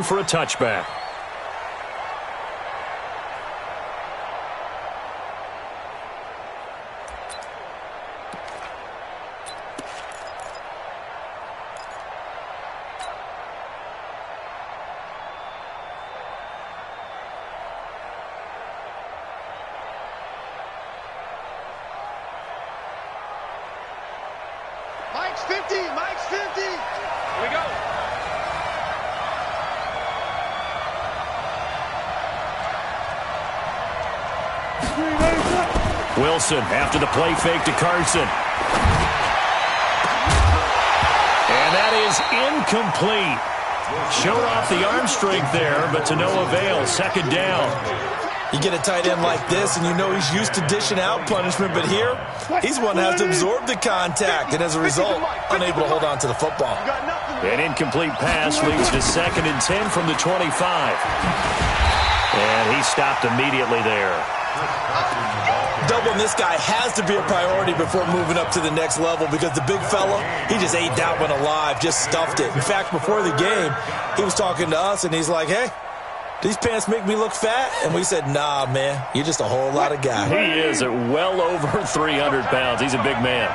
for a touchback. Mike's 50, Mike's 50. Here we go. Wilson after the play fake to Carson. And that is incomplete. Showed off the arm strength there, but to no avail. Second down. You get a tight end like this, and you know he's used to dishing out punishment, but here, he's one that has to absorb the contact, and as a result, unable to hold on to the football. An incomplete pass leads to 2nd and 10 from the 25. And he stopped immediately there. Doubling this guy has to be a priority before moving up to the next level because the big fella, he just ate that one alive, just stuffed it. In fact, before the game, he was talking to us, and he's like, hey, these pants make me look fat? And we said, nah, man, you're just a whole lot of guy. He is at well over 300 pounds. He's a big man.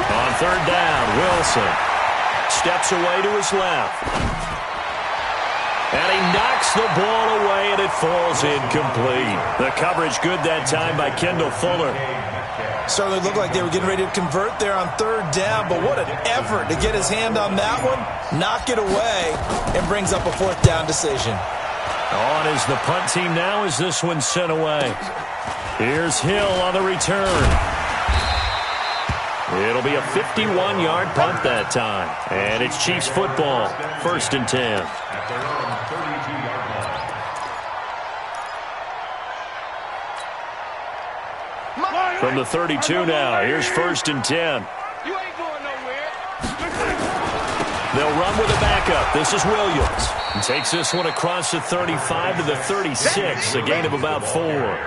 On 3rd down, Wilson steps away to his left. And he knocks the ball away, and it falls incomplete. The coverage good that time by Kendall Fuller. Certainly looked like they were getting ready to convert there on 3rd down, but what an effort to get his hand on that one, knock it away, and brings up a 4th down decision. On is the punt team now as this one's sent away. Here's Hill on the return. It'll be a 51-yard punt that time. And it's Chiefs football, 1st and 10. From the 32 now, here's 1st and 10. You ain't going nowhere. They'll run with a backup. This is Williams. And takes this one across the 35 to the 36, a gain of about 4.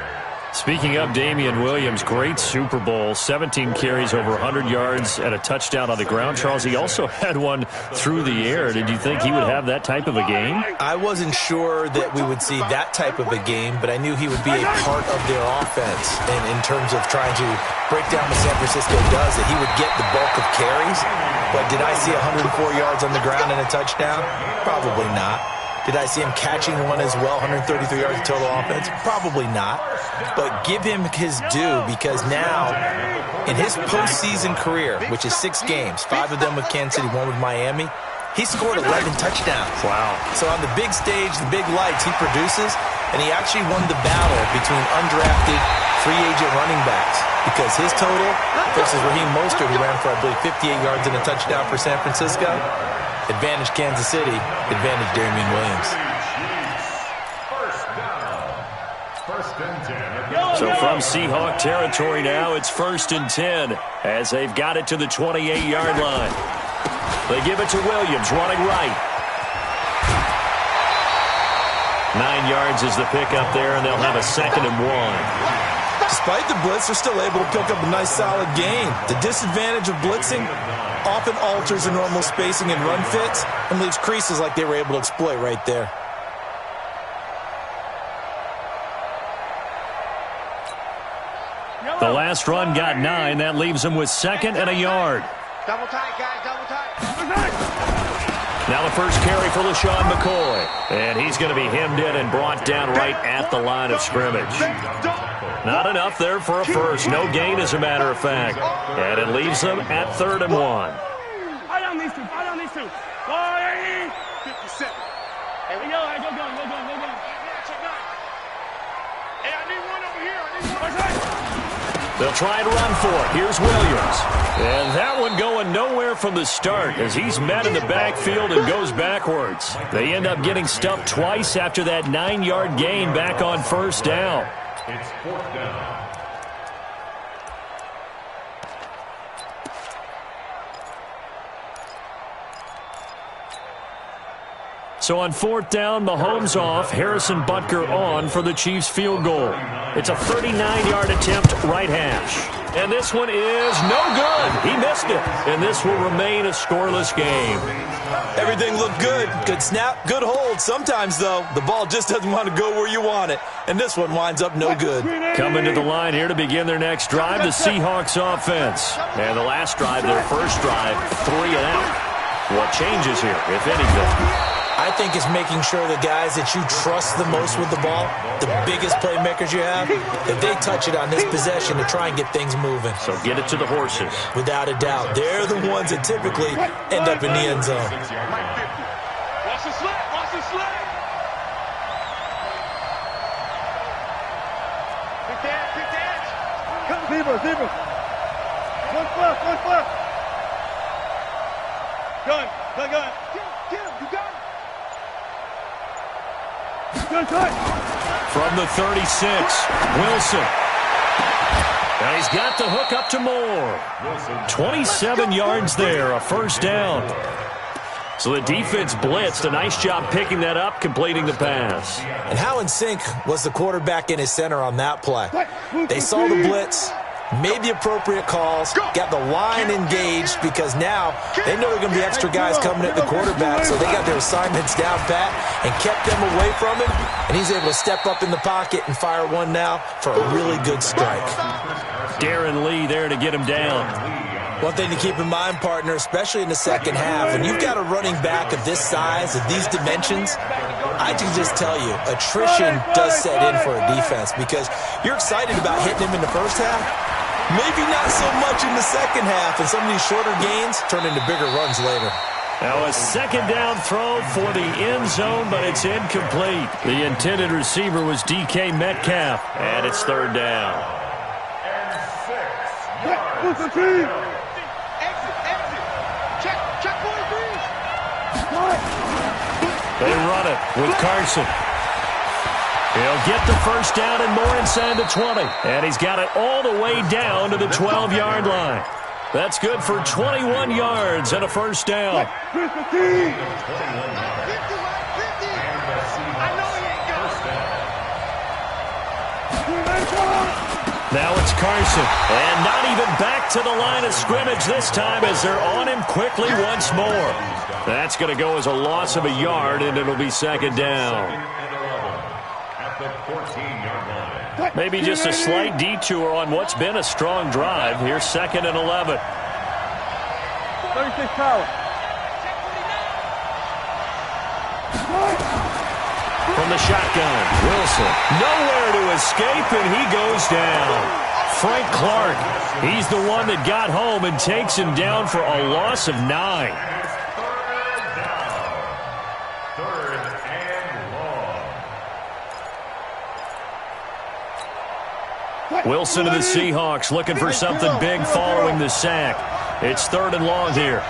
Speaking of Damian Williams, great Super Bowl, 17 carries over 100 yards and a touchdown on the ground. Charles, he also had one through the air. Did you think he would have that type of a game? I wasn't sure that we would see that type of a game, but I knew he would be a part of their offense. And in terms of trying to break down what San Francisco does, that he would get the bulk of carries. But did I see 104 yards on the ground and a touchdown? Probably not. Did I see him catching one as well, 133 yards of total offense? Probably not. But give him his due because now, in his postseason career, which is 6 games, 5 of them with Kansas City, 1 with Miami, he scored 11 touchdowns. Wow. So on the big stage, the big lights, he produces, and he actually won the battle between undrafted free agent running backs because his total versus Raheem Mostert, who ran for, I believe, 58 yards and a touchdown for San Francisco, advantage Kansas City, advantage Damian Williams. So from Seahawk territory now, it's 1st and 10 as they've got it to the 28-yard line. They give it to Williams, running right. 9 yards is the pickup there, and they'll have a 2nd and 1. Despite the blitz, they're still able to pick up a nice solid gain. The disadvantage of blitzing often alters the normal spacing and run fits and leaves creases like they were able to exploit right there. The last run got 9. That leaves them with 2nd and a yard. Double tight, guys, double tight. Now the first carry for LaShawn McCoy. And he's going to be hemmed in and brought down right at the line of scrimmage. Not enough there for a first. No gain, as a matter of fact. And it leaves them at 3rd and 1. I don't need to. 57. Hey, we go, go. Hey, I need one over here. They'll try and run for it. Here's Williams. And that one going nowhere from the start as he's met in the backfield and goes backwards. They end up getting stuffed twice after that 9-yard gain back on 1st down. It's 4th down. So on fourth down, Mahomes off, Harrison Butker on for the Chiefs field goal. It's a 39-yard attempt, right hash. And this one is no good. He missed it. And this will remain a scoreless game. Everything looked good. Good snap, good hold. Sometimes, though, the ball just doesn't want to go where you want it. And this one winds up no good. Coming to the line here to begin their next drive, the Seahawks offense. And the last drive, their first drive, 3 and out. What changes here, if anything? I think it's making sure the guys that you trust the most with the ball, the biggest playmakers you have, that they touch it on this possession to try and get things moving. So get it to the horses. Without a doubt. They're the ones that typically end up in the end zone. Watch the slip. Watch the slip. Quick dance. Quick dance. Come, zebra. One foot. Gun. Get him. You got him. From the 36, Wilson. And he's got the hook up to Moore. 27 yards there, a first down. So the defense blitzed. A nice job picking that up, completing the pass. And how in sync was the quarterback and his center on that play? They saw the blitz, made the appropriate calls, got the line engaged because now they know there are going to be extra guys coming at the quarterback, so they got their assignments down pat and kept them away from him, and he's able to step up in the pocket and fire one now for a really good strike. Darren Lee there to get him down. One thing to keep in mind, partner, especially in the second half, when you've got a running back of this size, of these dimensions, I can just tell you, attrition does set in for a defense because you're excited about hitting him in the first half. Maybe not so much in the second half, and some of these shorter gains turn into bigger runs later. Now a second down throw for the end zone, but it's incomplete. The intended receiver was DK Metcalf, and it's third down. Exit. Check 43. They run it with Carson. He'll get the first down and more inside the 20. And he's got it all the way down to the 12-yard line. That's good for 21 yards and a first down. Now it's Carson. And not even back to the line of scrimmage this time as they're on him quickly once more. That's going to go as a loss of a yard, and it'll be second down. Maybe just a slight detour on what's been a strong drive. Here's 2nd and 11. 36 power. From the shotgun, Wilson. Nowhere to escape, and he goes down. Frank Clark, he's the one that got home and takes him down for a loss of 9. Wilson to the Seahawks looking for something big following the sack. It's 3rd and long here.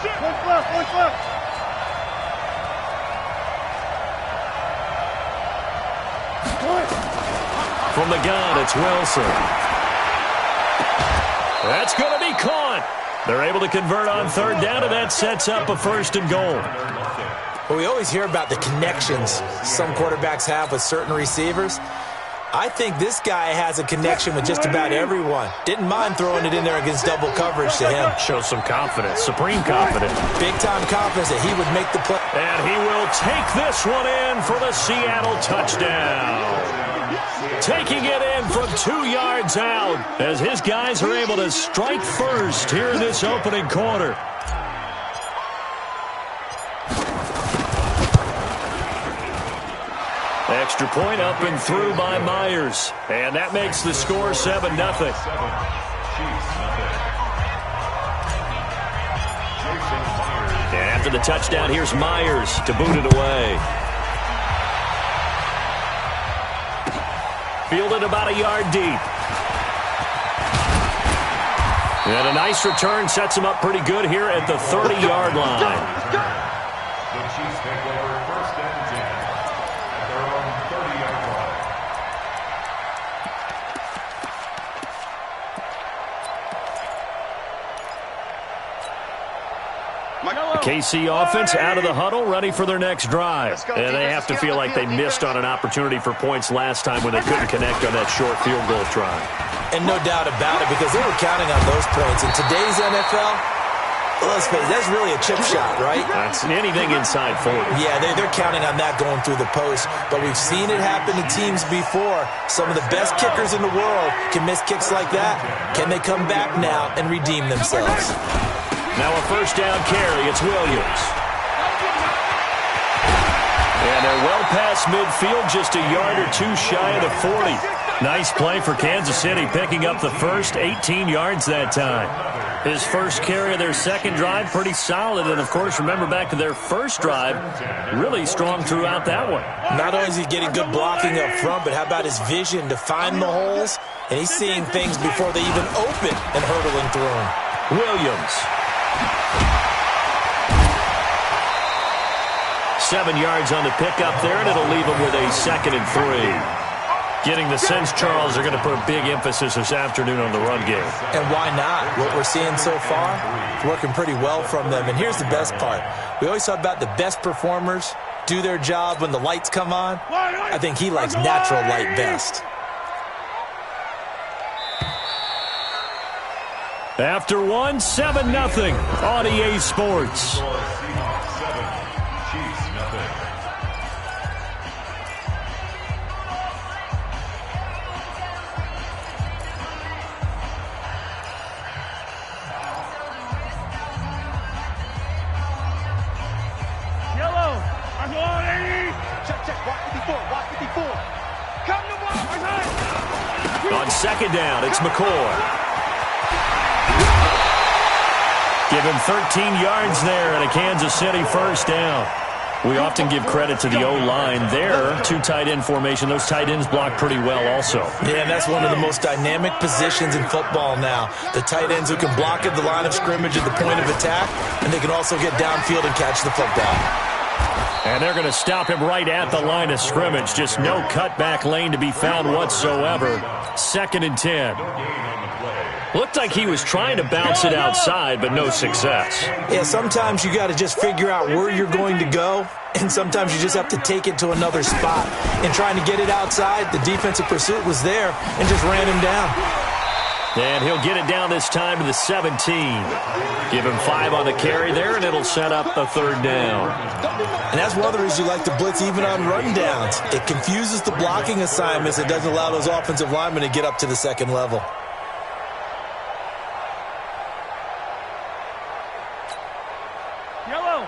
From the gun, it's Wilson. That's going to be caught. They're able to convert on 3rd down, and that sets up a 1st and goal. Well, we always hear about the connections some quarterbacks have with certain receivers. I think this guy has a connection with just about everyone. Didn't mind throwing it in there against double coverage to him. Shows some confidence, supreme confidence. Big-time confidence that he would make the play. And he will take this one in for the Seattle touchdown. Taking it in from 2 yards out as his guys are able to strike first here in this opening quarter. Extra point up and through by Myers. And that makes the score 7-0. And after the touchdown, here's Myers to boot it away. Fielded about a yard deep. And a nice return sets him up pretty good here at the 30-yard line. The Chiefs take over 1st and 10 at their own 30-yard line. The KC offense out of the huddle, ready for their next drive. And they have to feel like they missed on an opportunity for points last time when they couldn't connect on that short field goal try. And no doubt about it, because they were counting on those points. In today's NFL, let's face it, that's really a chip shot, right? That's anything inside 40. Yeah, they're counting on that going through the post. But we've seen it happen to teams before. Some of the best kickers in the world can miss kicks like that. Can they come back now and redeem themselves? Now a first down carry. It's Williams. And they're well past midfield, just a yard or two shy of the 40. Nice play for Kansas City, picking up the first 18 yards that time. His first carry of their second drive, pretty solid. And, of course, remember back to their first drive, really strong throughout that one. Not only is he getting good blocking up front, but how about his vision to find the holes? And he's seeing things before they even open and hurdling through them. Williams. 7 yards on the pickup there, and it'll leave him with a 2nd and 3. Getting the sense, Charles, they're going to put a big emphasis this afternoon on the run game. And why not? What we're seeing so far, it's working pretty well from them. And here's the best part. We always talk about the best performers do their job when the lights come on. I think he likes natural light best. After one, 7-0 on EA Sports. On second down, it's McCoy. Give him 13 yards there and a Kansas City first down. We often give credit to the O-line there. Two tight end formation. Those tight ends block pretty well also. Yeah, and that's one of the most dynamic positions in football now. The tight ends who can block at the line of scrimmage at the point of attack, and they can also get downfield and catch the football. And they're going to stop him right at the line of scrimmage. Just no cutback lane to be found whatsoever. 2nd and 10. Looked like he was trying to bounce it outside, but no success. Yeah, sometimes you got to just figure out where you're going to go, and sometimes you just have to take it to another spot. And trying to get it outside, the defensive pursuit was there and just ran him down. And he'll get it down this time to the 17. Give him 5 on the carry there, and it'll set up a 3rd down. And that's one of the reasons you like to blitz even on run downs. It confuses the blocking assignments. It doesn't allow those offensive linemen to get up to the second level. Yellow.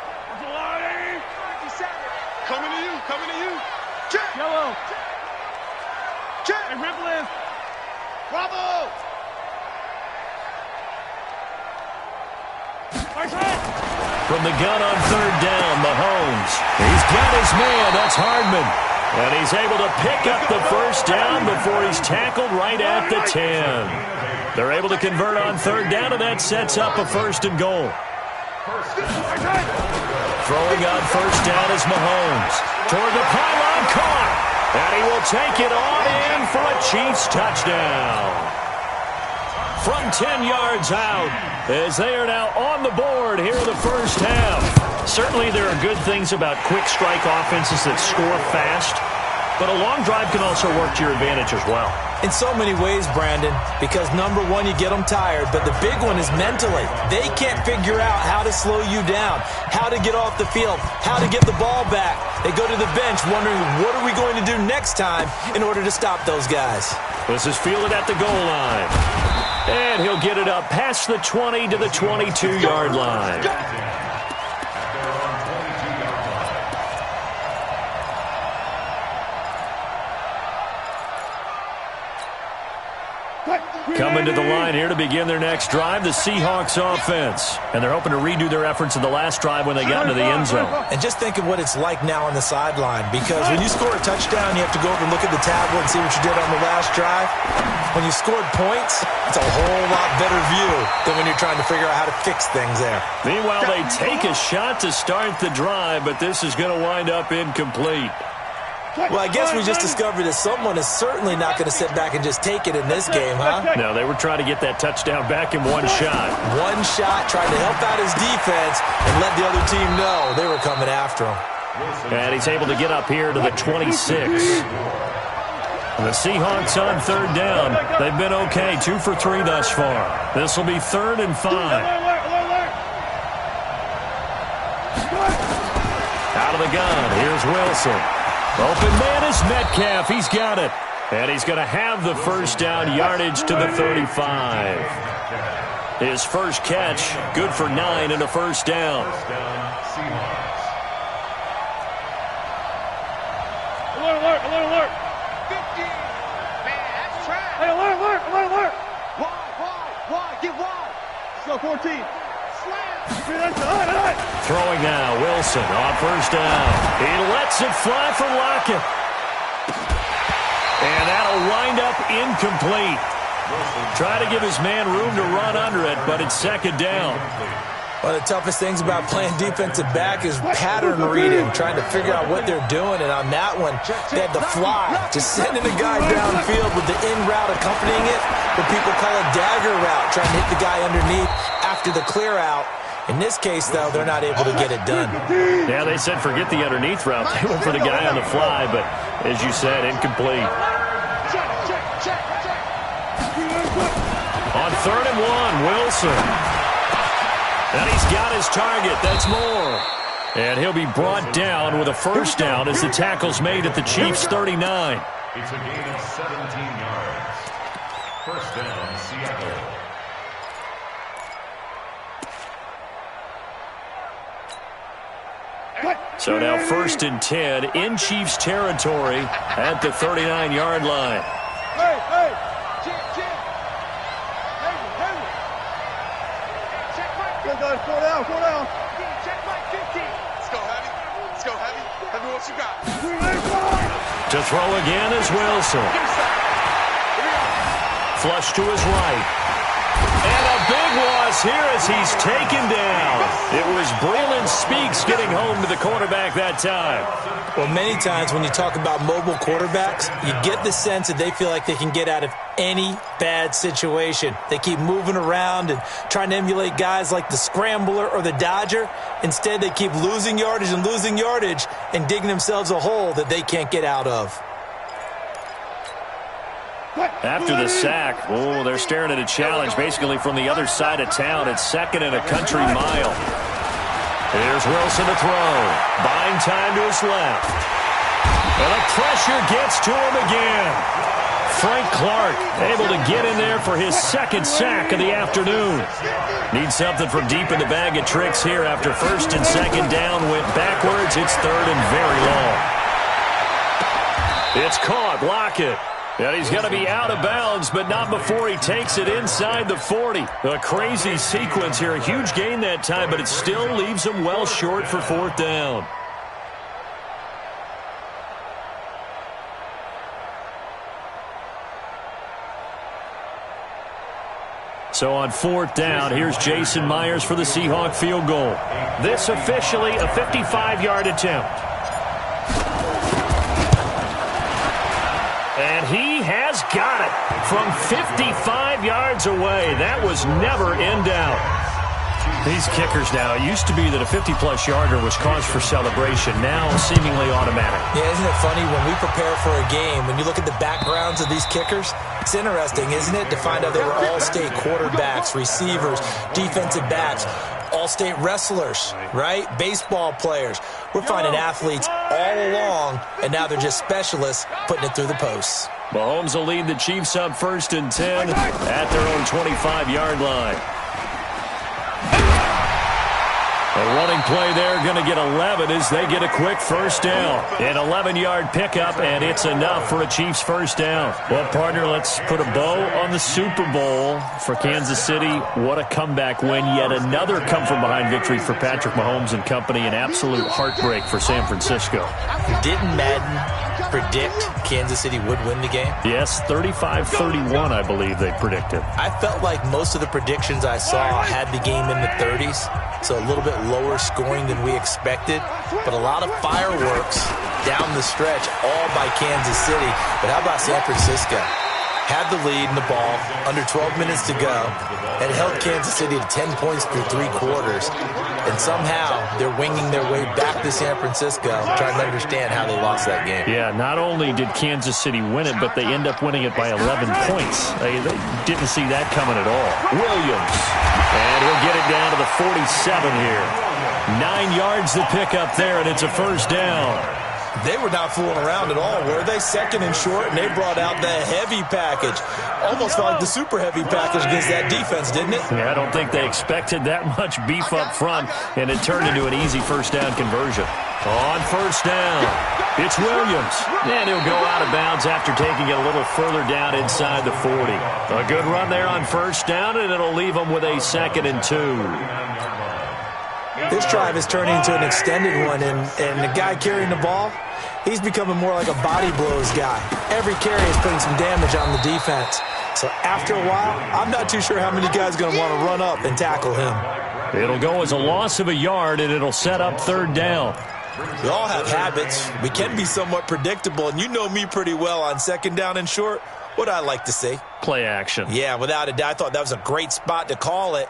Coming to you. Coming to you. Check. Yellow. Check. And rip left. Bravo. From the gun on 3rd down, Mahomes. He's got his man. That's Hardman. And he's able to pick up the first down before he's tackled right at the 10. They're able to convert on 3rd down, and that sets up a 1st and goal. Throwing on 1st down is Mahomes. Toward the pylon, caught. And he will take it on in for a Chiefs touchdown. From 10 yards out, as they are now on the board here in the first half. Certainly there are good things about quick strike offenses that score fast, but a long drive can also work to your advantage as well. In so many ways, Brandon, because number one, you get them tired, but the big one is mentally. They can't figure out how to slow you down, how to get off the field, how to get the ball back. They go to the bench wondering, what are we going to do next time in order to stop those guys? This is fielded at the goal line. And he'll get it up past the 20 to the 22-yard line. Coming to the line here to begin their next drive, the Seahawks offense. And they're hoping to redo their efforts in the last drive when they got into the end zone. And just think of what it's like now on the sideline, because when you score a touchdown, you have to go over and look at the tablet and see what you did on the last drive. When you scored points, it's a whole lot better view than when you're trying to figure out how to fix things there. Meanwhile, they take a shot to start the drive, but this is going to wind up incomplete. Well, I guess we just discovered that someone is certainly not going to sit back and just take it in this game, huh? No, they were trying to get that touchdown back in one shot. One shot, trying to help out his defense and let the other team know they were coming after him. And he's able to get up here to the 26. The Seahawks on third down. They've been okay, 2 for 3 thus far. This will be 3rd and 5. Out of the gun, here's Wilson. Open man is Metcalf. He's got it. And he's going to have the first down, yardage to the 35. His first catch, good for 9 and a first down. Alert. 50. Man, that's trash. Hey, alert. Wide. Get wide. Let's go, 14. Throwing now, Wilson on first down. He lets it fly for Lockett. And that'll wind up incomplete. Try to give his man room to run under it, but it's second down. One of the toughest things about playing defensive back is pattern reading, trying to figure out what they're doing. And on that one, they had to fly, just sending a guy downfield with the in route accompanying it, what people call a dagger route, trying to hit the guy underneath after the clear out. In this case, though, they're not able to get it done. Yeah, they said forget the underneath route. They went for the guy on the fly, but as you said, incomplete. On 3rd and 1, Wilson. And he's got his target. That's more. And he'll be brought down with a first down as the tackle's made at the Chiefs' 39. It's a gain of 17 yards. First down, Seattle. So now 1st and 10 in Chiefs territory at the 39-yard line. Hey. Four down. Check my 50. Let's go, heavy. Heavy, what you got? To throw again is Wilson. Flush to his right. And a big loss here as he's taken down. It was Braylon Speaks getting home to the quarterback that time. Well, many times when you talk about mobile quarterbacks, you get the sense that they feel like they can get out of any bad situation. They keep moving around and trying to emulate guys like the Scrambler or the Dodger. Instead, they keep losing yardage and digging themselves a hole that they can't get out of. After the sack, they're staring at a challenge basically from the other side of town. It's 2nd and a country mile. Here's Wilson to throw. Buying time to his left. And the pressure gets to him again. Frank Clark able to get in there for his 2nd sack of the afternoon. Needs something from deep in the bag of tricks here after 1st and 2nd down. Went backwards. It's 3rd and very long. It's caught. Lockett. And he's going to be out of bounds, but not before he takes it inside the 40. A crazy sequence here. A huge gain that time, but it still leaves him well short for 4th down. So on 4th down, here's Jason Myers for the Seahawk field goal. This officially a 55-yard attempt. And he has got it from 55 yards away. That was never in doubt. These kickers now, it used to be that a 50-plus yarder was cause for celebration. Now seemingly automatic. Yeah, isn't it funny when we prepare for a game, when you look at the backgrounds of these kickers, it's interesting, isn't it, to find out they were all-state quarterbacks, receivers, defensive backs, all-state wrestlers, right? Baseball players. We're finding athletes all along, and now they're just specialists putting it through the posts. Mahomes will lead the Chiefs up 1st and 10 at their own 25-yard line. A running play there, going to get 11 as they get a quick first down. An 11-yard pickup, and it's enough for a Chiefs first down. Well, partner, let's put a bow on the Super Bowl for Kansas City. What a comeback win. Yet another come-from-behind victory for Patrick Mahomes and company. An absolute heartbreak for San Francisco. Didn't Madden predict Kansas City would win the game? Yes, 35-31, I believe they predicted. I felt like most of the predictions I saw had the game in the 30s, so a little bit lower scoring than we expected, but a lot of fireworks down the stretch, all by Kansas City. But how about San Francisco? Had the lead in the ball, under 12 minutes to go, and held Kansas City to 10 points through 3 quarters. And somehow they're winging their way back to San Francisco, trying to understand how they lost that game. Yeah, not only did Kansas City win it, but they end up winning it by 11 points. They didn't see that coming at all. Williams, and he'll get it down to the 47 here. 9 yards to pick up there, and it's a first down. They were not fooling around at all, were they? Second and short, and they brought out the heavy package. Almost felt like the super heavy package against that defense, didn't it? Yeah, I don't think they expected that much beef up front, and it turned into an easy first down conversion. On first down, it's Williams. And he'll go out of bounds after taking it a little further down inside the 40. A good run there on first down, and it'll leave them with a 2nd and 2. This drive is turning into an extended one, and the guy carrying the ball, he's becoming more like a body blows guy. Every carry is putting some damage on the defense. So after a while, I'm not too sure how many guys are going to want to run up and tackle him. It'll go as a loss of a yard, and it'll set up 3rd down. We all have habits. We can be somewhat predictable, and you know me pretty well on 2nd down and short. What I like to say? Play action. Yeah, without a doubt. I thought that was a great spot to call it.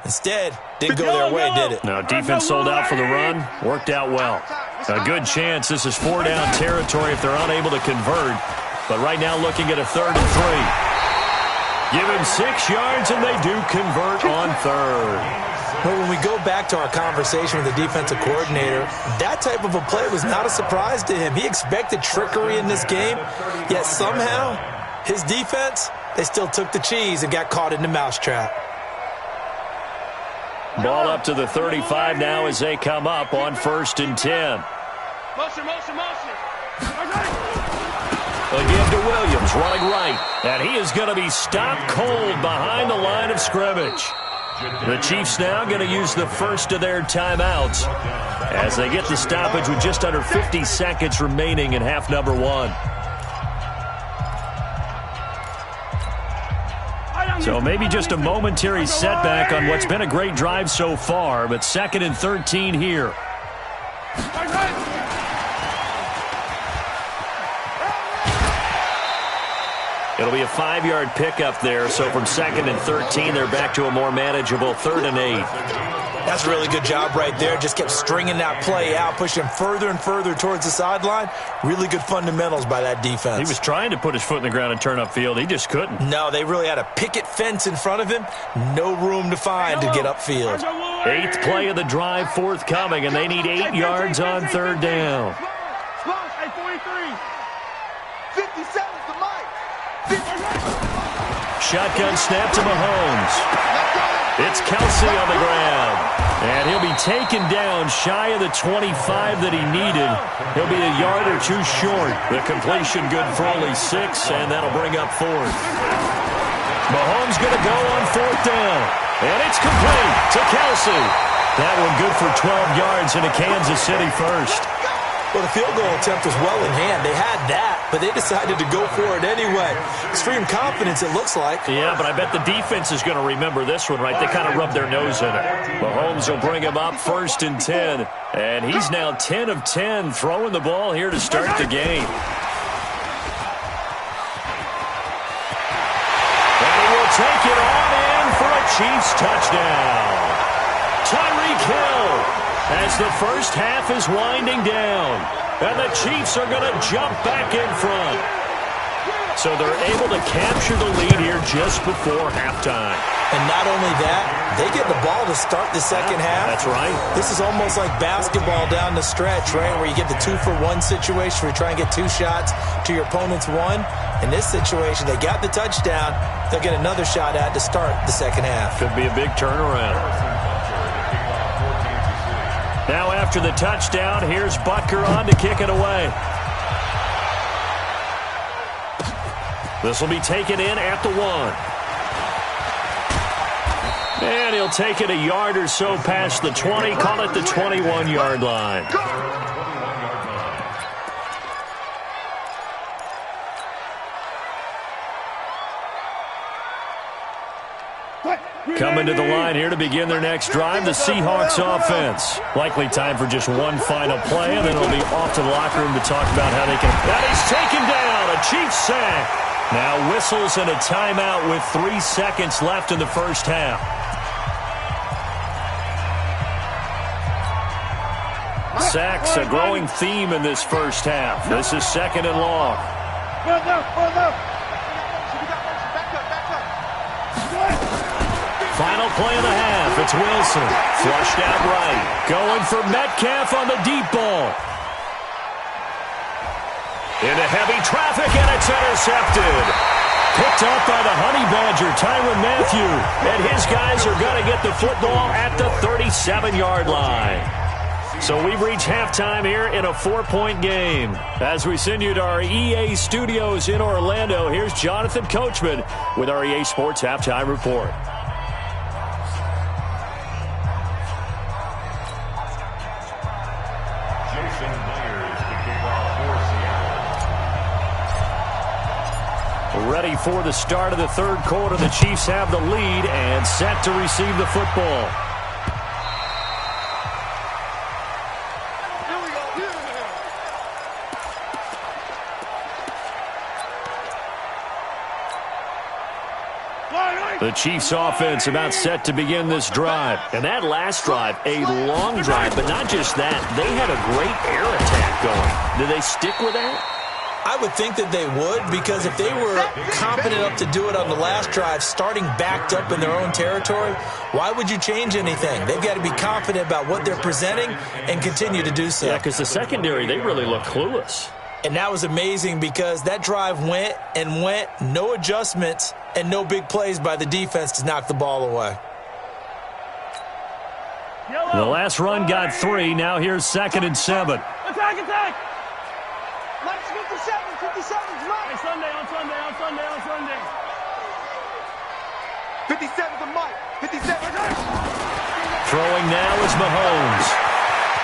Instead, didn't go their way, did it? No, defense sold out for the run. Worked out well. A good chance this is 4-down territory if they're unable to convert. But right now looking at a 3rd and 3. Give him 6 yards, and they do convert on 3rd. Well, when we go back to our conversation with the defensive coordinator, that type of a play was not a surprise to him. He expected trickery in this game, yet somehow his defense, they still took the cheese and got caught in the mousetrap. Ball up to the 35 now as they come up on 1st and 10. Motion. Again to Williams, running right. And he is going to be stopped cold behind the line of scrimmage. The Chiefs now going to use the first of their timeouts as they get the stoppage with just under 50 seconds remaining in half number 1. So maybe just a momentary setback on what's been a great drive so far, but 2nd and 13 here. It'll be a 5-yard pickup there, so from 2nd and 13, they're back to a more manageable 3rd and 8. That's a really good job right there. Just kept stringing that play out, pushing him further and further towards the sideline. Really good fundamentals by that defense. He was trying to put his foot in the ground and turn upfield. He just couldn't. No, they really had a picket fence in front of him. No room to find to get upfield. 8th play of the drive forthcoming, and they need 8 yards on 3rd down. Shotgun snap to Mahomes. It's Kelsey on the ground. And he'll be taken down shy of the 25 that he needed. He'll be a yard or two short. The completion good for only 6, and that'll bring up 4th. Mahomes going to go on 4th down. And it's complete to Kelsey. That one good for 12 yards into Kansas City first. Well, the field goal attempt was well in hand. They had that, but they decided to go for it anyway. Extreme confidence, it looks like. Yeah, but I bet the defense is going to remember this one, right? They kind of rubbed their nose in it. Mahomes will bring him up 1st and 10. And he's now 10 of 10 throwing the ball here to start the game. And he will take it on in for a Chiefs touchdown. Tyreek Hill, as the first half is winding down. And the Chiefs are going to jump back in front. So they're able to capture the lead here just before halftime. And not only that, they get the ball to start the second half. That's right. This is almost like basketball down the stretch, right, where you get the 2-for-1 situation where you try and get 2 shots to your opponent's 1. In this situation, they got the touchdown. They'll get another shot at to start the second half. Could be a big turnaround. Now after the touchdown, here's Butker on to kick it away. This will be taken in at the 1. And he'll take it a yard or so past the 20, call it the 21-yard line. Coming to the line here to begin their next drive, the Seahawks offense. Likely time for just one final play, and then it'll be off to the locker room to talk about how they can. That is taken down, a Chiefs sack. Now whistles and a timeout with 3 seconds left in the first half. Sacks, a growing theme in this first half. This is 2nd and long. Final play of the half. It's Wilson. Flushed out right. Going for Metcalf on the deep ball. Into heavy traffic, and it's intercepted. Picked up by the Honey Badger, Tyrann Mathieu. And his guys are going to get the football at the 37-yard line. So we've reached halftime here in a 4-point game. As we send you to our EA studios in Orlando, here's Jonathan Coachman with our EA Sports Halftime Report. Ready for the start of the third quarter. The Chiefs have the lead and set to receive the football. The Chiefs offense about set to begin this drive. And that last drive, a long drive, but not just that. They had a great air attack going. Do they stick with that? I would think that they would, because if they were competent enough to do it on the last drive, starting backed up in their own territory, why would you change anything? They've got to be confident about what they're presenting and continue to do so. Yeah, because the secondary, they really look clueless. And that was amazing because that drive went and went, no adjustments and no big plays by the defense to knock the ball away. The last run got 3. Now here's 2nd and 7. Attack! Mike's 57's right. Hey, Sunday. 57's a Mike. 57. Throwing now is Mahomes.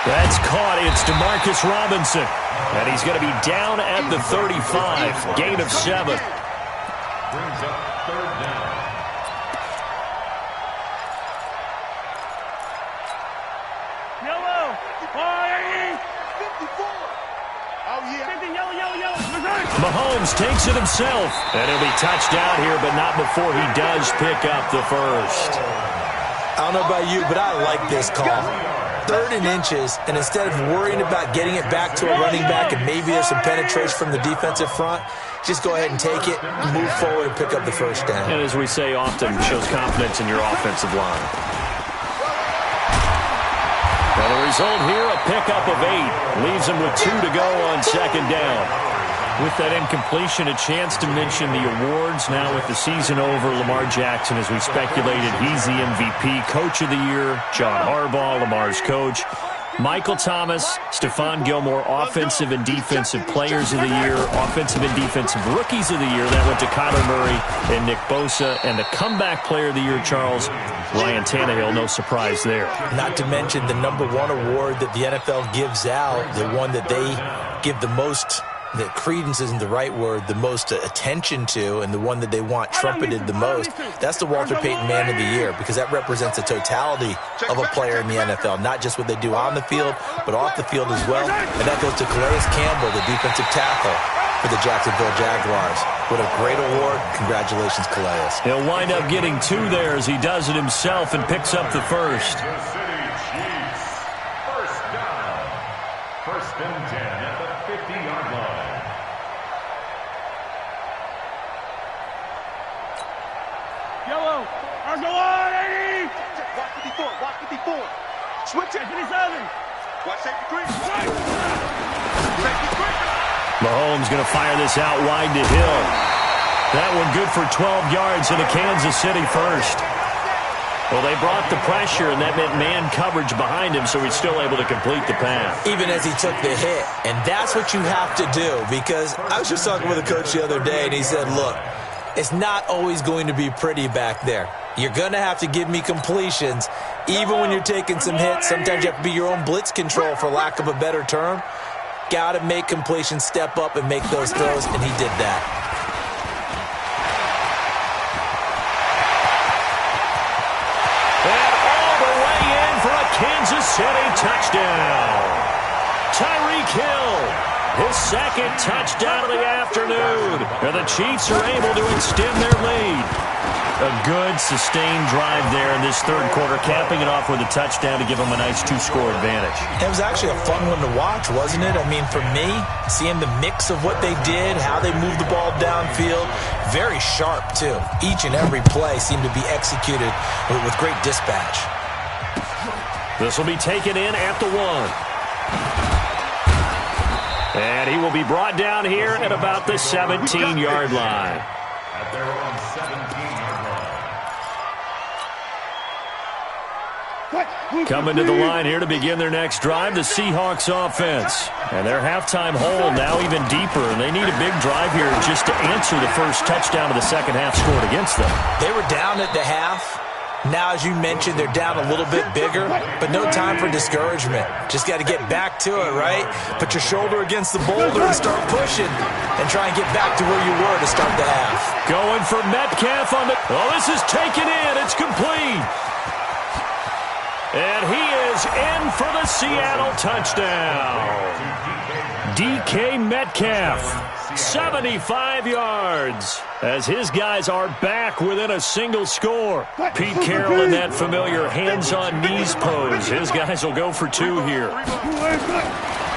That's caught. It's Demarcus Robinson. And he's going to be down at the 35. Gain of 7. Brings up 3rd down. Yellow. 54. Oh, yeah. 50, yellow. Mahomes takes it himself. And he'll be touched out here, but not before he does pick up the first. I don't know about you, but I like this call. 3rd and inches, and instead of worrying about getting it back to a running back and maybe there's some penetration from the defensive front, just go ahead and take it, move forward, and pick up the first down. And as we say often, shows confidence in your offensive line. Well, the result here, a pickup of 8. Leaves him with 2 to go on 2nd down. With that incompletion, a chance to mention the awards. Now with the season over, Lamar Jackson, as we speculated, he's the MVP, Coach of the Year. John Harbaugh, Lamar's coach. Michael Thomas, Stephon Gilmore, Offensive and Defensive Players of the Year, Offensive and Defensive Rookies of the Year. That went to Kyler Murray and Nick Bosa. And the Comeback Player of the Year, Charles, Ryan Tannehill, no surprise there. Not to mention the #1 award that the NFL gives out, the one that they give the most, that credence isn't the right word, the most attention to, and the one that they want trumpeted the most, that's the Walter Payton Man of the Year, because that represents the totality of a player in the NFL, not just what they do on the field, but off the field as well. And that goes to Calais Campbell, the defensive tackle for the Jacksonville Jaguars. What a great award. Congratulations, Calais. He'll wind up getting 2 there as he does it himself and picks up the first. Kansas City Chiefs. First down. 1st and 10 at the 50-yard line. Yellow. Argo on, 80. Watch 54. Switch it. 57. Watch safety green. Safety green. Mahomes going to fire this out wide to Hill. That one good for 12 yards into Kansas City first. Well, they brought the pressure, and that meant man coverage behind him, so he's still able to complete the pass. Even as he took the hit. And that's what you have to do, because I was just talking with a coach the other day, and he said, look, it's not always going to be pretty back there. You're going to have to give me completions. Even when you're taking some hits, sometimes you have to be your own blitz control, for lack of a better term. Got to make completions, step up, and make those throws, and he did that. Kansas City touchdown. Tyreek Hill, his second touchdown of the afternoon. And the Chiefs are able to extend their lead. A good, sustained drive there in this third quarter, capping it off with a touchdown to give them a nice two-score advantage. It was actually a fun one to watch, wasn't it? I mean, for me, seeing the mix of what they did, how they moved the ball downfield, very sharp, too. Each and every play seemed to be executed with great dispatch. This will be taken in at the 1. And he will be brought down here at about the 17-yard line. At their own 17-yard line. Coming to the line here to begin their next drive, the Seahawks offense. And their halftime hole now even deeper, and they need a big drive here just to answer the first touchdown of the second half scored against them. They were down at the half. Now, as you mentioned, they're down a little bit bigger, but no time for discouragement. Just got to get back to it, right? Put your shoulder against the boulder and start pushing and try and get back to where you were to start the half. Going for Metcalf on the... Oh, this is taken in. It's complete. And he is in for the Seattle touchdown. DK Metcalf, 75 yards, as his guys are back within a single score. Pete Carroll in that familiar hands-on-knees pose. His guys will go for 2 here.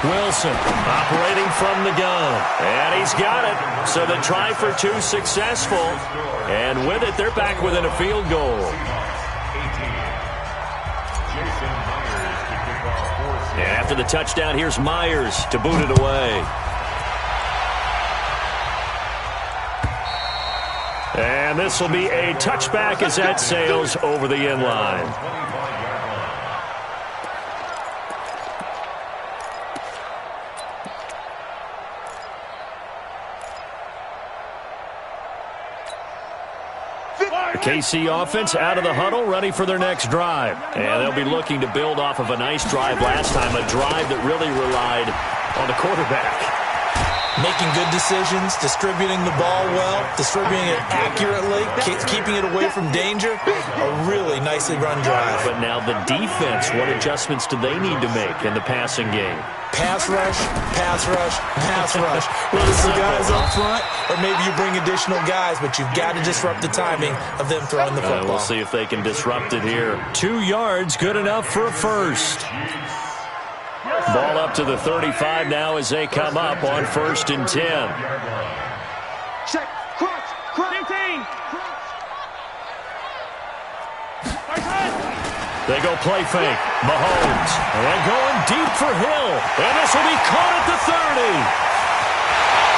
Wilson operating from the gun, and he's got it. So the try for 2 successful, and with it, they're back within a field goal. And after the touchdown, here's Myers to boot it away. And this will be a touchback as that sails over the end line. KC offense out of the huddle, ready for their next drive. And they'll be looking to build off of a nice drive last time, a drive that really relied on the quarterback. Making good decisions, distributing the ball well, distributing it accurately, keeping it away from danger. A really nicely run drive. But now the defense, what adjustments do they need to make in the passing game? Pass rush, pass rush, pass rush. Whether it's the guys up front or maybe you bring additional guys, but you've got to disrupt the timing of them throwing the football. We'll see if they can disrupt it here. 2 yards, good enough for a first. Ball up to the 35 now as they come up on 1st and 10. Check. Crunch. 15. They go play fake. Mahomes. And going deep for Hill. And this will be caught at the 30.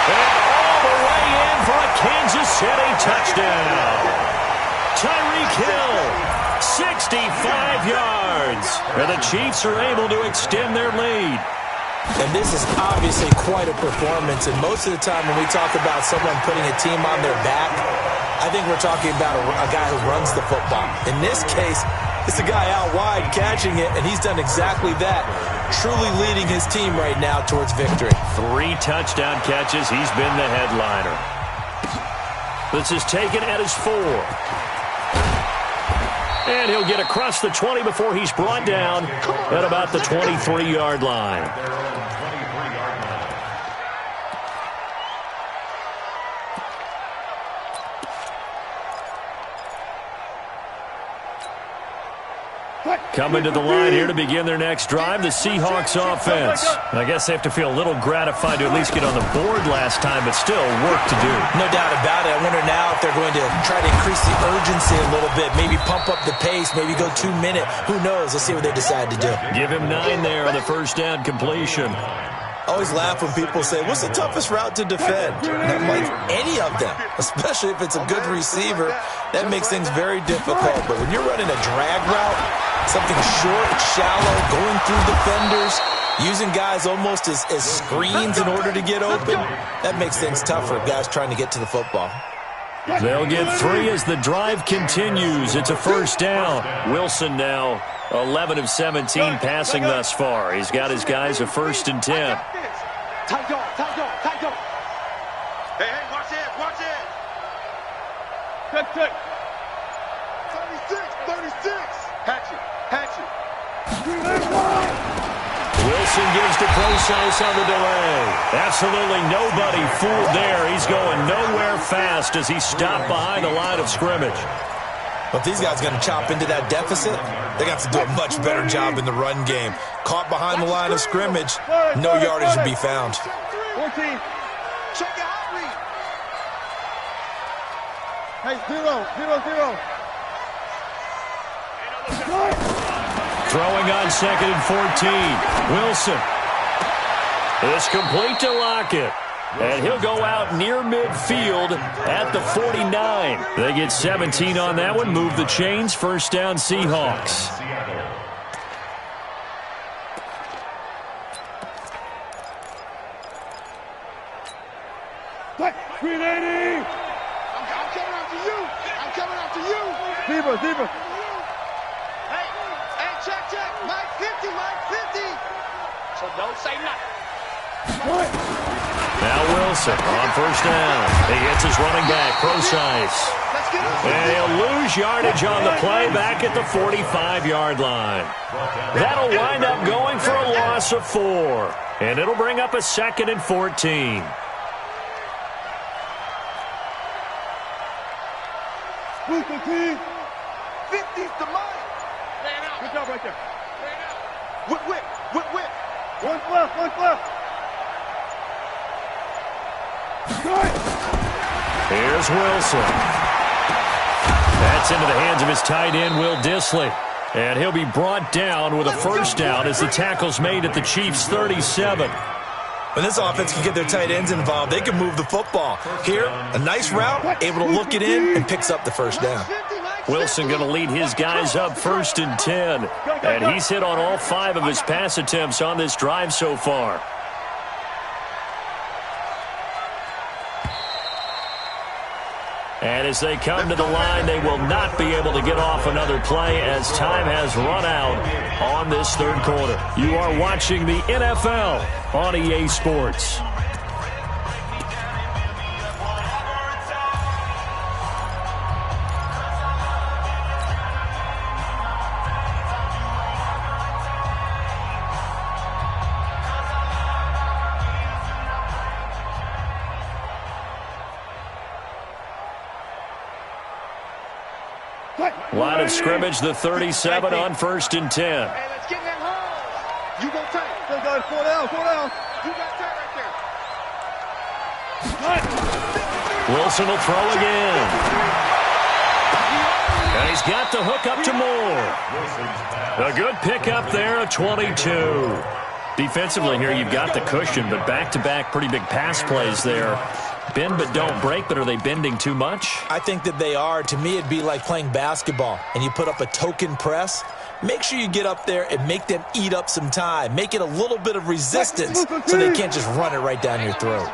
And all the way in for a Kansas City touchdown. Tyreek Hill, 65 yards. And the Chiefs are able to extend their lead. And this is obviously quite a performance. And most of the time when we talk about someone putting a team on their back, I think we're talking about a guy who runs the football. In this case, it's a guy out wide catching it, and he's done exactly that, truly leading his team right now towards victory. 3 touchdown catches. He's been the headliner. This is taken at his 4. And he'll get across the 20 before he's brought down at about the 23-yard line. Coming to the line here to begin their next drive, the Seahawks offense. I guess they have to feel a little gratified to at least get on the board last time, but still work to do. No doubt about it. I wonder now if they're going to try to increase the urgency a little bit, maybe pump up the pace, maybe go 2-minute. Who knows? Let's see what they decide to do. Give him 9 there on the first down completion. I always laugh when people say, what's the toughest route to defend? And I'm like, any of them, especially if it's a good receiver. That makes things very difficult. But when you're running a drag route, something short, shallow, going through defenders, using guys almost as screens in order to get open, that makes things tougher, guys trying to get to the football. They'll get 3 as the drive continues. It's a first down. Wilson now 11 of 17 passing thus far. He's got his guys a 1st and 10. Tight go. Hey, watch it. Check. 36. Hatch it. Wilson gives to Procise on the delay. Absolutely nobody fooled there. He's going nowhere fast as he stopped behind the line of scrimmage. But if these guys are going to chop into that deficit, they're going to have to do a much better job in the run game. Caught behind the line of scrimmage, no yardage to be found. 14. Check your hot read. Hey, 0. Throwing on 2nd and 14. Wilson. It's complete to Lockett. And he'll go out near midfield at the 49. They get 17 on that one. Move the chains. First down, Seahawks. Green 80! I'm coming after you. I'm coming after you. Zebra. Hey, check. Mike 50. So don't say nothing. Now Wilson on first down. He hits his running back, Procise. And he'll lose yardage on the play back at the 45-yard line. That'll wind up going for a loss of 4. And it'll bring up a 2nd and 14. Who's the team? 50's the mine. Good job right there. Whip. One's left. Here's Wilson. That's into the hands of his tight end, Will Dissly. And he'll be brought down with a first down as the tackle's made at the Chiefs' 37. When this offense can get their tight ends involved, they can move the football. Here, a nice route, able to look it in, and picks up the first down. Wilson going to lead his guys up 1st and 10. And he's hit on all 5 of his pass attempts on this drive so far. And as they come to the line, they will not be able to get off another play as time has run out on this 3rd quarter. You are watching the NFL on EA Sports. Line of scrimmage, the 37 on 1st and 10. Hey, let's get in that hole. You go tight. Still got 4 down. You got tight right there. Wilson will throw again. And he's got the hook up to Moore. A good pickup there, a 22. Defensively here, you've got the cushion, but back-to-back pretty big pass plays there. Bend but don't break, but are they bending too much? I think that they are. To me, it'd be like playing basketball, and you put up a token press. Make sure you get up there and make them eat up some time. Make it a little bit of resistance so they can't just run it right down your throat.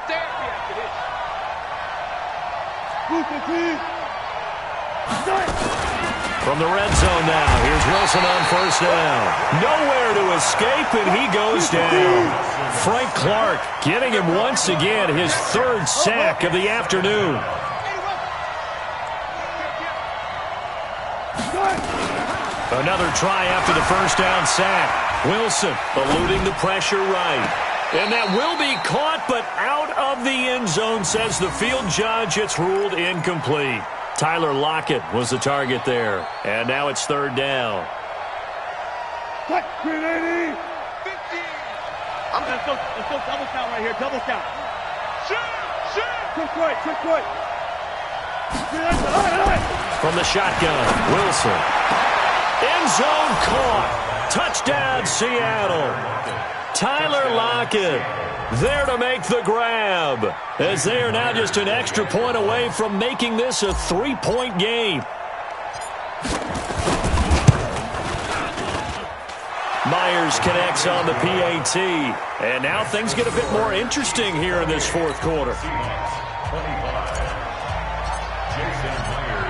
From the red zone now, here's Wilson on first down. Nowhere to escape, and he goes down. Frank Clark getting him once again, his 3rd sack of the afternoon. Another try after the first down sack. Wilson eluding the pressure right. And that will be caught, but out of the end zone, says the field judge. It's ruled incomplete. Tyler Lockett was the target there. And now it's 3rd down. Green 80! 50! Let's go double count right here, double count. Shoot! Quick right. From the shotgun, Wilson. End zone caught. Touchdown, Seattle. Tyler Lockett there to make the grab, as they are now just an extra point away from making this a 3-point game. Myers connects on the PAT, and now things get a bit more interesting here in this 4th quarter.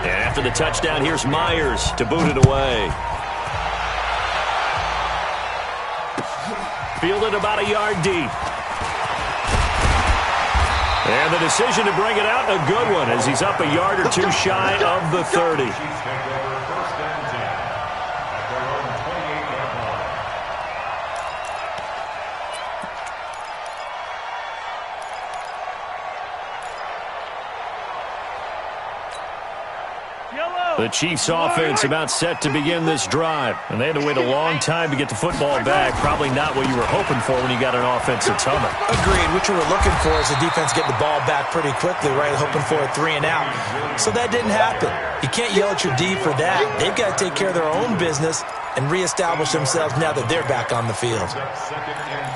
And after the touchdown, here's Myers to boot it away. Fielded about a yard deep. And the decision to bring it out, a good one, as he's up a yard or 2 shy of the 30. The Chiefs offense about set to begin this drive. And they had to wait a long time to get the football back. Probably not what you were hoping for when you got an offense that's humming. Agreed. What you were looking for is the defense get the ball back pretty quickly, right? Hoping for a 3 and out. So that didn't happen. You can't yell at your D for that. They've got to take care of their own business and reestablish themselves now that they're back on the field. 2nd and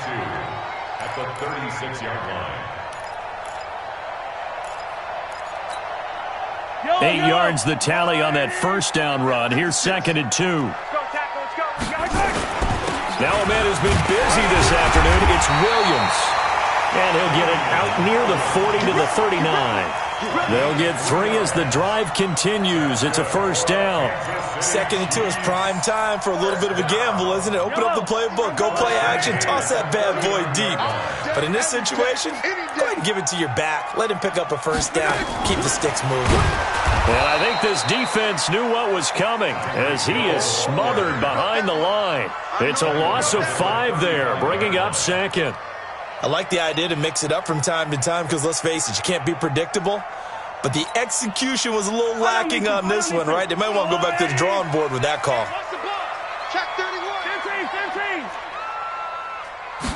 2 at the 36-yard line. 8 yards the tally on that first down run. Here's 2nd and 2. Now a man who's been busy this afternoon. It's Williams. And he'll get it out near the 40 to the 39. They'll get 3 as the drive continues. It's a first down. 2nd and 2 is prime time for a little bit of a gamble, isn't it? Open up the playbook, go play action, toss that bad boy deep. But in this situation, go ahead and give it to your back. Let him pick up a first down. Keep the sticks moving. And I think this defense knew what was coming as he is smothered behind the line. It's a loss of 5 there, bringing up 2nd. I like the idea to mix it up from time to time because, let's face it, you can't be predictable. But the execution was a little lacking on this one, right? They might want to go back to the drawing board with that call. Check 31.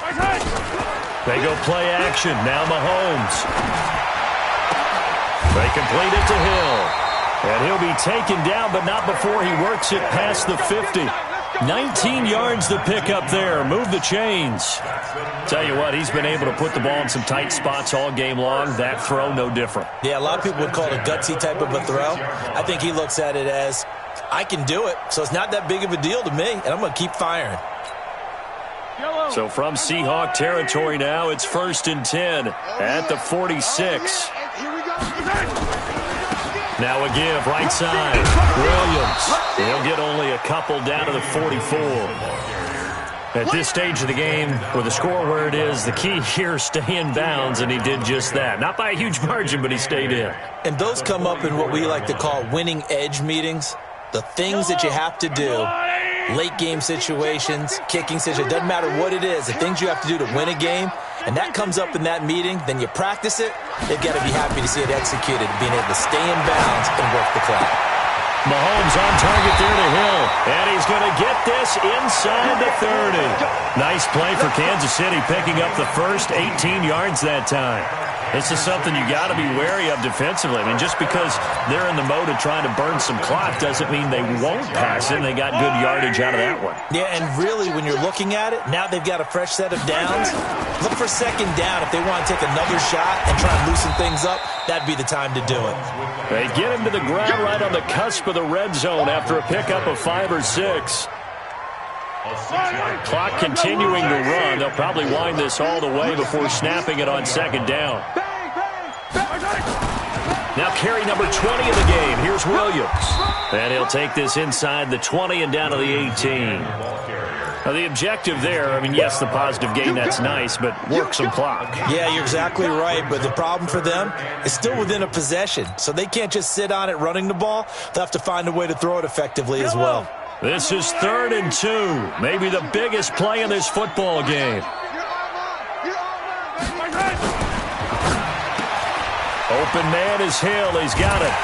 15. They go play action. Now Mahomes. They complete it to Hill. And he'll be taken down, but not before he works it past the 50. 19 yards to pick up there. Move the chains. Tell you what, he's been able to put the ball in some tight spots all game long. That throw, no different. Yeah, a lot of people would call it a gutsy type of a throw. I think he looks at it as, I can do it, so it's not that big of a deal to me, and I'm going to keep firing. So from Seahawk territory now, it's 1st and 10 at the 46. Now a give, right side. Williams. He'll get only a couple down to the 44. At this stage of the game, with the score where it is, the key here, stay in bounds, and he did just that. Not by a huge margin, but he stayed in. And those come up in what we like to call winning edge meetings. The things that you have to do, late game situations, kicking situations, doesn't matter what it is, the things you have to do to win a game, and that comes up in that meeting, then you practice it, they've got to be happy to see it executed, being able to stay in bounds and work the clock. Mahomes on target there to Hill, and he's going to get this inside the 30. Nice play for Kansas City, picking up the first 18 yards that time. This is something you got to be wary of defensively. I mean, just because they're in the mode of trying to burn some clock doesn't mean they won't pass it. They got good yardage out of that one. Yeah, and really, when you're looking at it, now they've got a fresh set of downs. Look for 2nd down. If they want to take another shot and try and loosen things up, that'd be the time to do it. They get him to the ground right on the cusp of the red zone after a pickup of 5 or 6. Clock continuing to run. They'll probably wind this all the way before snapping it on 2nd down. Now carry number 20 in the game. Here's Williams. And he'll take this inside the 20 and down to the 18. Now the objective there, I mean, yes, the positive gain, that's nice, but work some clock. Yeah, you're exactly right, but the problem for them is still within a possession, so they can't just sit on it running the ball. They'll have to find a way to throw it effectively as well. This is 3rd and 2, maybe the biggest play in this football game. Open man is Hill. He's got it.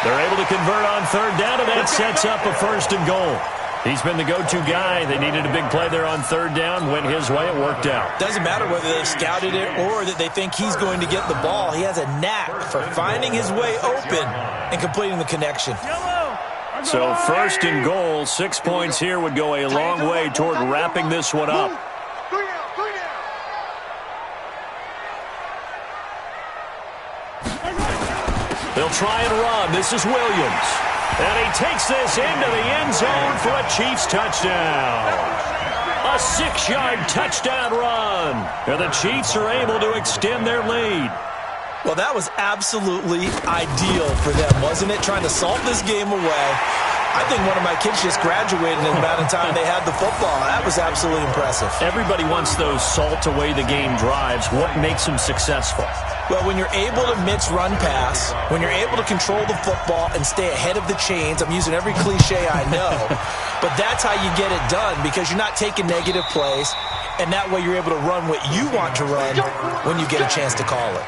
They're able to convert on 3rd down, and that sets up a 1st and goal. He's been the go-to guy. They needed a big play there on 3rd down. Went his way. It worked out. Doesn't matter whether they've scouted it or that they think he's going to get the ball. He has a knack for finding his way open and completing the connection. So 1st and goal, 6 points here would go a long way toward wrapping this one up. They'll try and run. This is Williams. And he takes this into the end zone for a Chiefs touchdown. A 6-yard touchdown run. And the Chiefs are able to extend their lead. Well, that was absolutely ideal for them, wasn't it? Trying to salt this game away. I think one of my kids just graduated in the amount of time they had the football. That was absolutely impressive. Everybody wants those salt away the game drives. What makes them successful? Well, when you're able to mix run pass, when you're able to control the football and stay ahead of the chains, I'm using every cliche I know, but that's how you get it done because you're not taking negative plays, and that way you're able to run what you want to run when you get a chance to call it.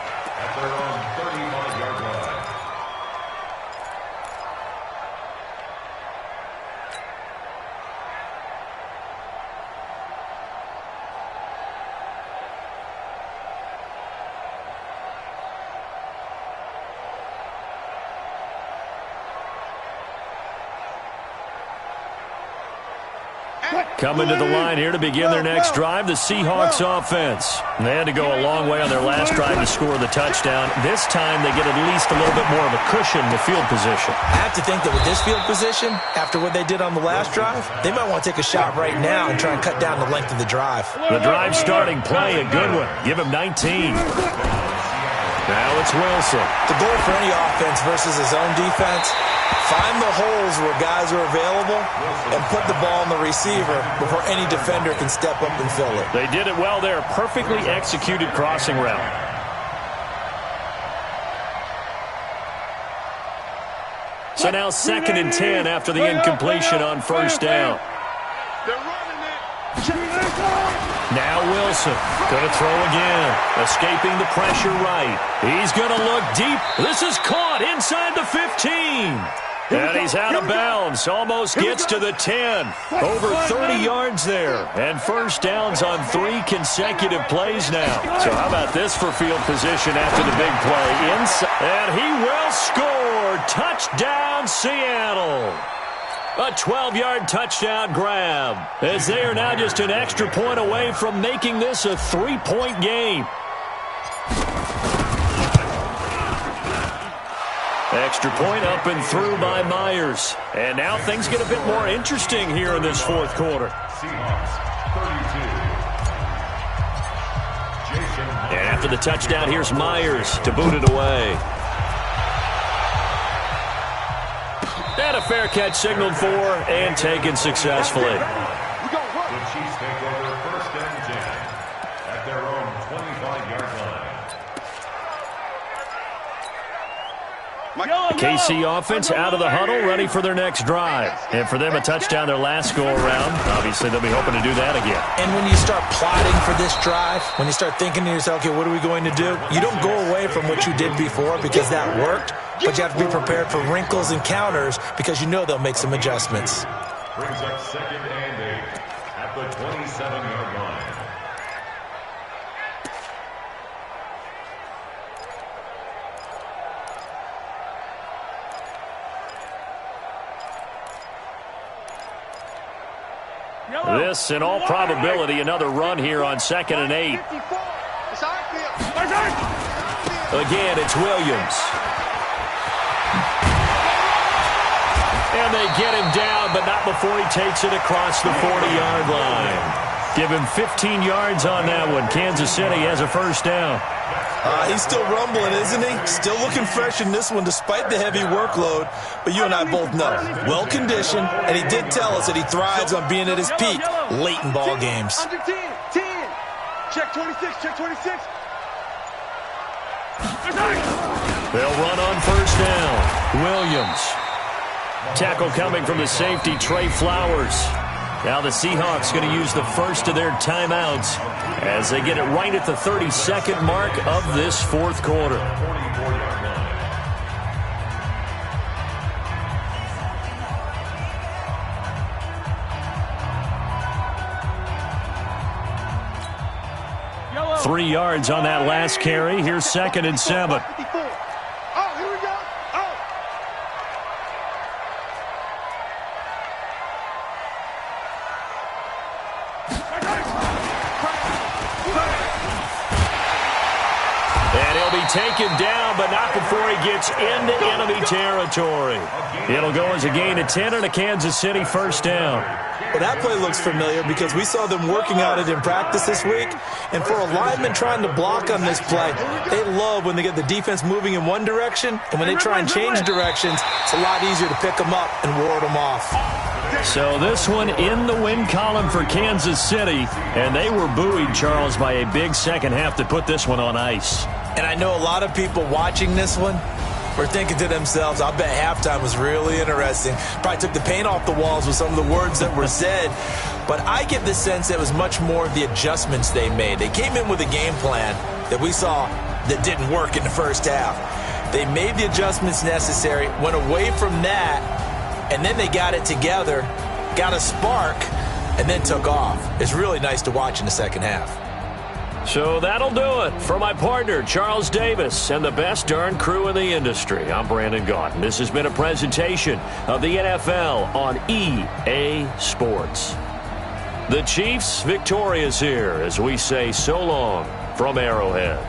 Coming to the line here to begin their next drive, the Seahawks offense. They had to go a long way on their last drive to score the touchdown. This time they get at least a little bit more of a cushion with field position. I have to think that with this field position, after what they did on the last drive, they might want to take a shot right now and try and cut down the length of the drive. The drive starting play, a good one. Give him 19. Now it's Wilson. The goal for any offense versus his own defense, find the holes where guys are available and put the ball on the receiver before any defender can step up and fill it. They did it well there. Perfectly executed crossing route. So now 2nd and 10 after the incompletion on first down. They're running it. Now Wilson, going to throw again, escaping the pressure right. He's going to look deep. This is caught inside the 15. And he's out of bounds, almost gets to the 10. Over 30 yards there, and first downs on 3 consecutive plays now. So how about this for field position after the big play? And he will score. Touchdown, Seattle. A 12-yard touchdown grab, as they are now just an extra point away from making this a 3-point game. Extra point up and through by Myers. And now things get a bit more interesting here in this fourth quarter. Seahawks 32. And after the touchdown, here's Myers to boot it away. And a fair catch signaled for and taken successfully. The Chiefs take over 1st and 10 at their own 25-yard line. KC offense out of the huddle, ready for their next drive. And for them, a touchdown their last go-around. Obviously, they'll be hoping to do that again. And when you start plotting for this drive, when you start thinking to yourself, okay, what are we going to do? You don't go away from what you did before because that worked, but you have to be prepared for wrinkles and counters because you know they'll make some adjustments. Brings up 2nd and 8 at the 27-yard line. This, in all probability, another run here on 2nd and 8. Again, it's Williams. And they get him down, but not before he takes it across the 40-yard line. Give him 15 yards on that one. Kansas City has a first down. He's still rumbling, isn't he? Still looking fresh in this one despite the heavy workload. But you and I both know, well-conditioned, and he did tell us that he thrives on being at his peak late in ball games. Under 10. Check 26, check 26. They'll run on first down. Williams. Tackle coming from the safety, Trey Flowers. Now the Seahawks going to use the first of their timeouts as they get it right at the 32nd mark of this fourth quarter. 44-yard line. Yellow. 3 yards on that last carry. Here's 2nd and 7. Oh, here we go. Oh. And he'll be taken down, but not before he gets into enemy territory. It'll go as a gain of 10 and a Kansas City first down. Well, that play looks familiar because we saw them working on it in practice this week. And for a lineman trying to block on this play, they love when they get the defense moving in one direction. And when they try and change directions, it's a lot easier to pick them up and ward them off. So this one in the win column for Kansas City. And they were buoyed, Charles, by a big second half to put this one on ice. And I know a lot of people watching this one were thinking to themselves, I bet halftime was really interesting. Probably took the paint off the walls with some of the words that were said. But I get the sense that it was much more of the adjustments they made. They came in with a game plan that we saw that didn't work in the first half. They made the adjustments necessary, went away from that, and then they got it together, got a spark, and then took off. It's really nice to watch in the second half. So that'll do it for my partner, Charles Davis, and the best darn crew in the industry. I'm Brandon Gaudin. This has been a presentation of the NFL on EA Sports. The Chiefs victorious here as we say so long from Arrowhead.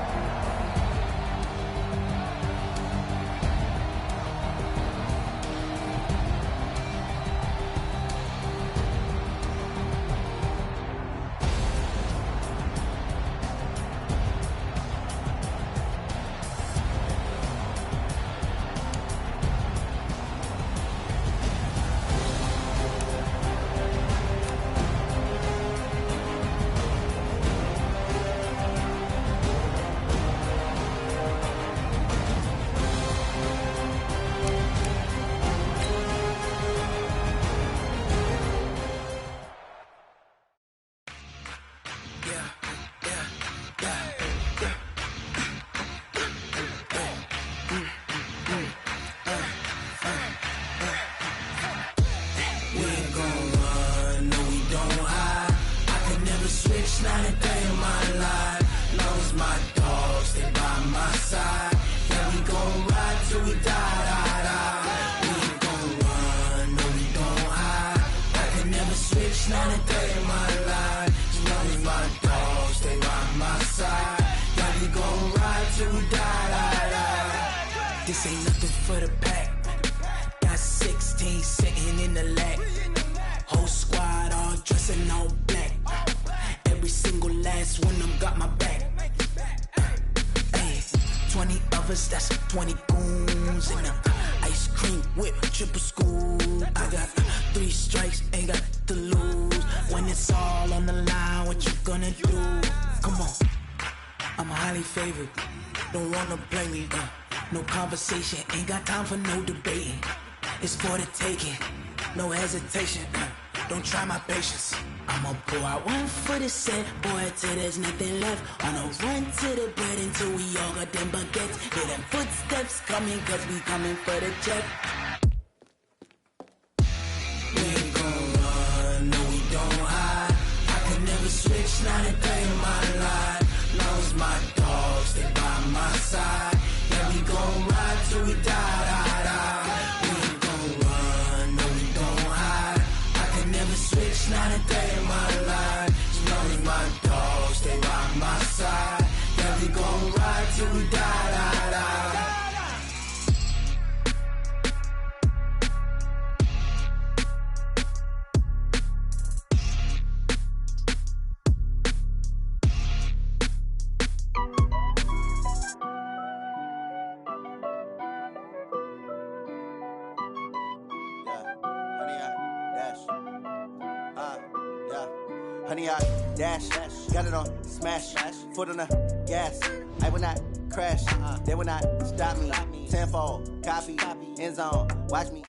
This ain't nothing for the pack. Got 16 sitting in the lap. Whole squad all dressing all black. Every single last one of them got my back. Hey, 20 of us, that's 20 goons in them. Ice cream whip, triple school. I got 3 strikes, ain't got to lose. When it's all on the line, what you gonna do? Come on, I'm highly favored. Don't wanna play me, no conversation, ain't got time for no debating. It's for the taking, no hesitation. Don't try my patience. I'ma pour out one for the set, boy, till there's nothing left. On a run to the bread until we all got them baguettes. Hear them footsteps coming, cause we coming for the check. We ain't gon' run, no we don't hide. I could never switch, not a day in my life. Long as my dogs, they by my side. Yeah, we gon' ride till we die. We ain't gon' run, no we don't hide. I could never switch, not a day in my life. As long as my dogs, they by my side. Yeah, we gon' ride till we die. Honey, I dash, got it on smash, foot on the gas. I will not crash, they will not stop me. Tenfold, copy, end zone, watch me.